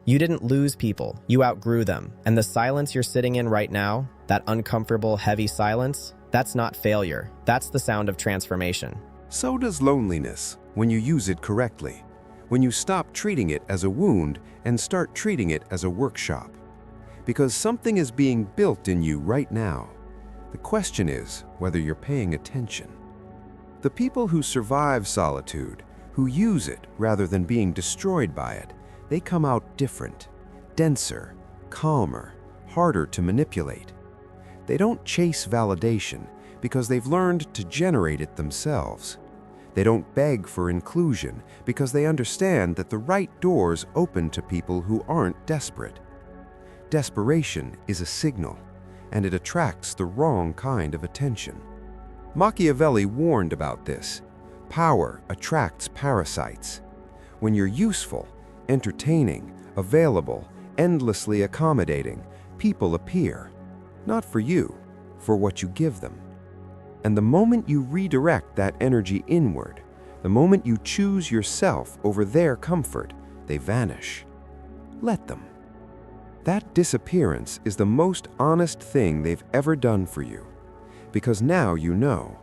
You didn't lose people, you outgrew them. And the silence you're sitting in right now, that uncomfortable, heavy silence, that's not failure. That's the sound of transformation. So does loneliness when you use it correctly, when you stop treating it as a wound and start treating it as a workshop. Because something is being built in you right now. The question is whether you're paying attention. The people who survive solitude, who use it rather than being destroyed by it, they come out different, denser, calmer, harder to manipulate. They don't chase validation because they've learned to generate it themselves. They don't beg for inclusion because they understand that the right doors open to people who aren't desperate. Desperation is a signal, and it attracts the wrong kind of attention. Machiavelli warned about this. Power attracts parasites. When you're useful, entertaining, available, endlessly accommodating, people appear. Not for you, for what you give them. And the moment you redirect that energy inward, the moment you choose yourself over their comfort, they vanish. Let them. That disappearance is the most honest thing they've ever done for you. Because now you know.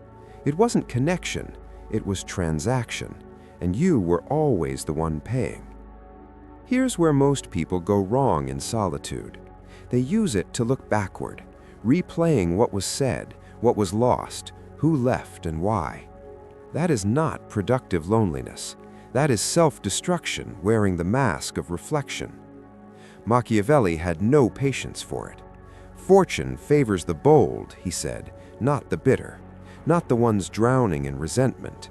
It wasn't connection, it was transaction, and you were always the one paying. Here's where most people go wrong in solitude. They use it to look backward, replaying what was said, what was lost, who left and why. That is not productive loneliness. That is self-destruction wearing the mask of reflection. Machiavelli had no patience for it. Fortune favors the bold, he said, not the bitter, not the ones drowning in resentment.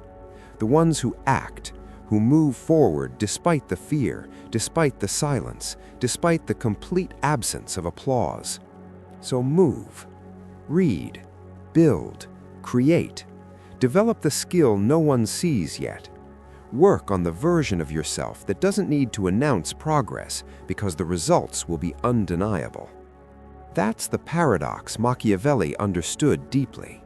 The ones who act, who move forward despite the fear, despite the silence, despite the complete absence of applause. So move, read, build, create. Develop the skill no one sees yet. Work on the version of yourself that doesn't need to announce progress because the results will be undeniable. That's the paradox Machiavelli understood deeply.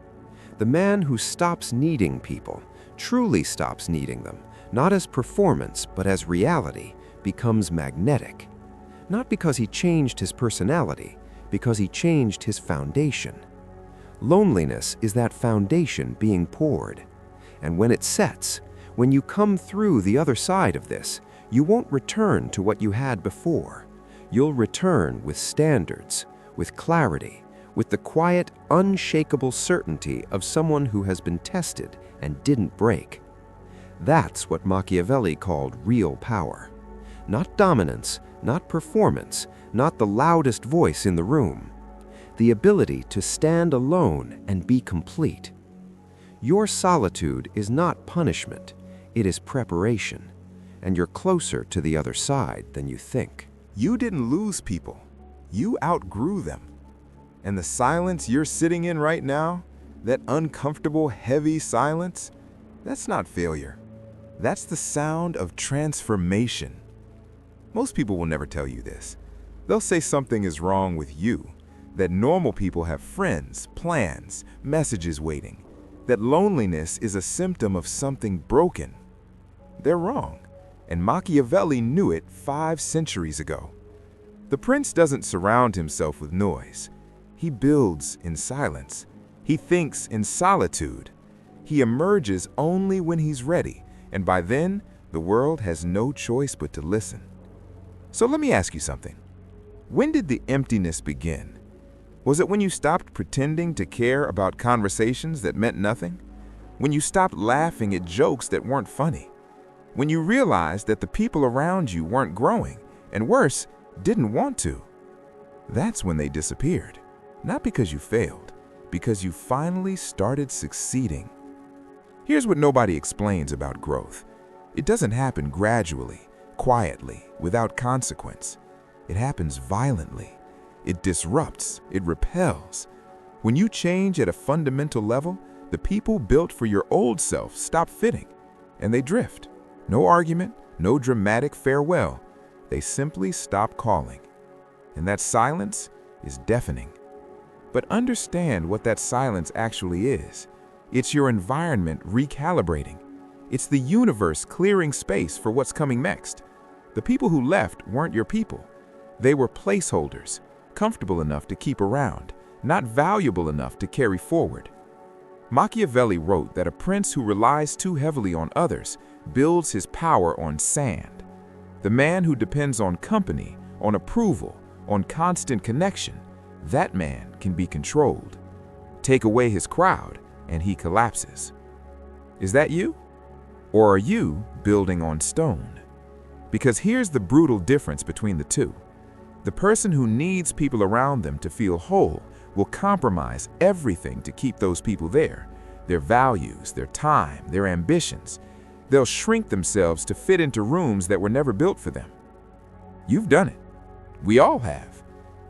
The man who stops needing people, truly stops needing them, not as performance but as reality, becomes magnetic. Not because he changed his personality, because he changed his foundation. Loneliness is that foundation being poured. And when it sets, when you come through the other side of this, you won't return to what you had before. You'll return with standards, with clarity, with the quiet, unshakable certainty of someone who has been tested and didn't break. That's what Machiavelli called real power. Not dominance, not performance, not the loudest voice in the room. The ability to stand alone and be complete. Your solitude is not punishment, it is preparation, and you're closer to the other side than you think. You didn't lose people, you outgrew them. And the silence you're sitting in right now, that uncomfortable, heavy silence, that's not failure. That's the sound of transformation. Most people will never tell you this. They'll say something is wrong with you, that normal people have friends, plans, messages waiting, that loneliness is a symptom of something broken. They're wrong, and Machiavelli knew it 5 centuries ago. The prince doesn't surround himself with noise. He builds in silence. He thinks in solitude. He emerges only when he's ready, and by then, the world has no choice but to listen. So let me ask you something. When did the emptiness begin? Was it when you stopped pretending to care about conversations that meant nothing? When you stopped laughing at jokes that weren't funny? When you realized that the people around you weren't growing, and worse, didn't want to? That's when they disappeared. Not because you failed, because you finally started succeeding. Here's what nobody explains about growth. It doesn't happen gradually, quietly, without consequence. It happens violently. It disrupts, it repels. When you change at a fundamental level, the people built for your old self stop fitting, and they drift. No argument, no dramatic farewell. They simply stop calling. And that silence is deafening. But understand what that silence actually is. It's your environment recalibrating. It's the universe clearing space for what's coming next. The people who left weren't your people. They were placeholders, comfortable enough to keep around, not valuable enough to carry forward. Machiavelli wrote that a prince who relies too heavily on others builds his power on sand. The man who depends on company, on approval, on constant connection, that man can be controlled. Take away his crowd, and he collapses. Is that you? Or are you building on stone? Because here's the brutal difference between the two. The person who needs people around them to feel whole will compromise everything to keep those people there. Their values, their time, their ambitions. They'll shrink themselves to fit into rooms that were never built for them. You've done it. We all have.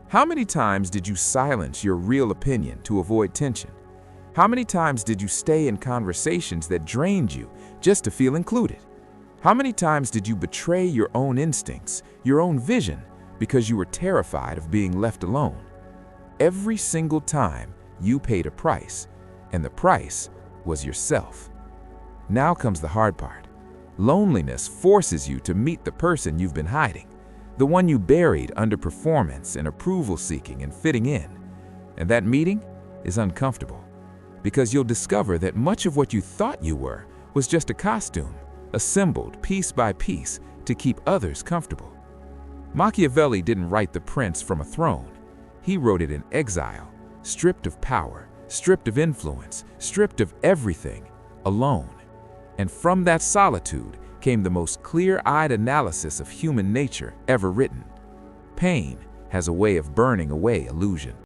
How many times did you silence your real opinion to avoid tension? How many times did you stay in conversations that drained you just to feel included? How many times did you betray your own instincts, your own vision, because you were terrified of being left alone? Every single time you paid a price, and the price was yourself. Now comes the hard part. Loneliness forces you to meet the person you've been hiding, the one you buried under performance and approval seeking and fitting in. And that meeting is uncomfortable, because you'll discover that much of what you thought you were was just a costume, assembled piece by piece to keep others comfortable. Machiavelli didn't write The Prince from a throne. He wrote it in exile, stripped of power, stripped of influence, stripped of everything, alone. And from that solitude came the most clear-eyed analysis of human nature ever written. Pain has a way of burning away illusion.